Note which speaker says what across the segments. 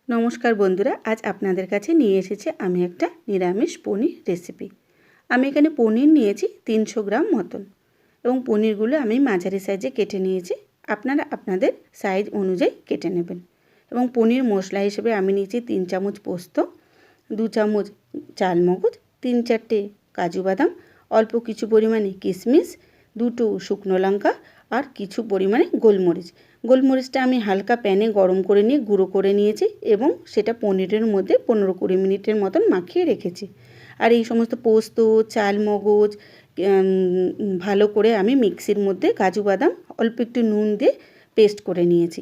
Speaker 1: নমস্কার বন্ধুরা, আজ আপনাদের কাছে নিয়ে এসেছি আমি একটা নিরামিষ পনির রেসিপি। আমি এখানে পনির নিয়েছি 300 গ্রাম মতন এবং পনিরগুলো আমি মাঝারি সাইজে কেটে নিয়েছি। আপনারা আপনাদের সাইজ অনুযায়ী কেটে নেবেন। এবং পনির মশলা হিসেবে আমি নিয়েছি 3 চামচ পোস্ত, 2 চামচ চালমগজ, 3-4টে কাজু বাদাম, অল্প কিছু পরিমাণে কিশমিশ, 2টো শুকনো লঙ্কা আর কিছু পরিমাণে গোলমরিচ। গোলমরিচটা আমি হালকা প্যানে গরম করে নিয়ে গুঁড়ো করে নিয়েছি এবং সেটা পনিরের মধ্যে 15-20 মিনিটের মতন মাখিয়ে রেখেছি। আর এই সমস্ত পোস্ত, চালমগজ ভালো করে আমি মিক্সির মধ্যে কাজু বাদাম অল্প একটু নুন দিয়ে পেস্ট করে নিয়েছি।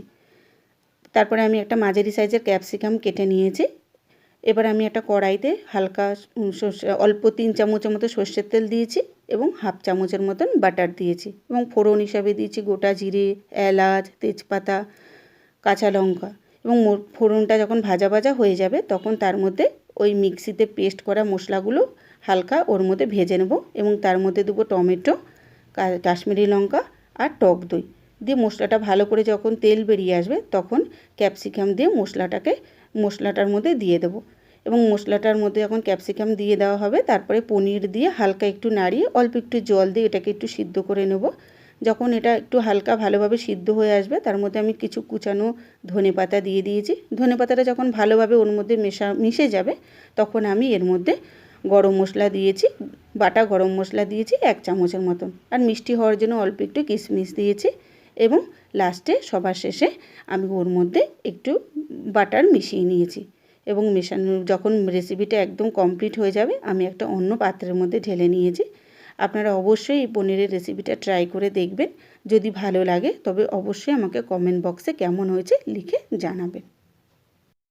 Speaker 1: তারপরে আমি একটা মাঝারি সাইজের ক্যাপসিকাম কেটে নিয়েছি। এবার আমি একটা কড়াইতে হালকা অল্প 3 চামচের মতো সর্ষের তেল দিয়েছি এবং হাফ চামচের মতন বাটার দিয়েছি এবং ফোড়ন হিসাবে দিয়েছি গোটা জিরে, এলাচ, তেজপাতা, কাঁচা লঙ্কা এবং ফোড়নটা যখন ভাজা ভাজা হয়ে যাবে তখন তার মধ্যে ওই মিক্সিতে পেস্ট করা মশলাগুলো হালকা ওর মধ্যে ভেজে নেব এবং তার মধ্যে দেবো টমেটো, কাশ্মীরি লঙ্কা আর টক দই দিয়ে মশলাটা ভালো করে যখন তেল বেরিয়ে আসবে তখন ক্যাপসিকাম দিয়ে মশলাটার মধ্যে দিয়ে দেবো এবং মশলাটার মধ্যে যখন ক্যাপসিকাম দিয়ে দেওয়া হবে তারপরে পনির দিয়ে হালকা একটু নাড়িয়ে অল্প একটু জল দিয়ে এটাকে একটু সিদ্ধ করে নেব। যখন এটা একটু হালকা ভালোভাবে সিদ্ধ হয়ে আসবে তার মধ্যে আমি কিছু কুচানো ধনেপাতা দিয়ে দিয়েছি। ধনেপাতাটা যখন ভালোভাবে ওর মধ্যে মিশে যাবে তখন আমি এর মধ্যে গরম মশলা দিয়েছি, বাটা গরম মশলা দিয়েছি 1 চামচের মতন আর মিষ্টি হওয়ার জন্য অল্প একটু কিশমিশ দিয়েছি এবং লাস্টে সবার শেষে আমি ওর মধ্যে একটু বাটার মিশিয়ে নিয়েছি এবং মেশানো যখন রেসিপিটা একদম কমপ্লিট হয়ে যাবে আমি একটা অন্য পাত্রের মধ্যে ঢেলে নিয়েছি। আপনারা অবশ্যই এই পনিরের রেসিপিটা ট্রাই করে দেখবেন। যদি ভালো লাগে তবে অবশ্যই আমাকে কমেন্ট বক্সে কেমন হয়েছে লিখে জানাবেন।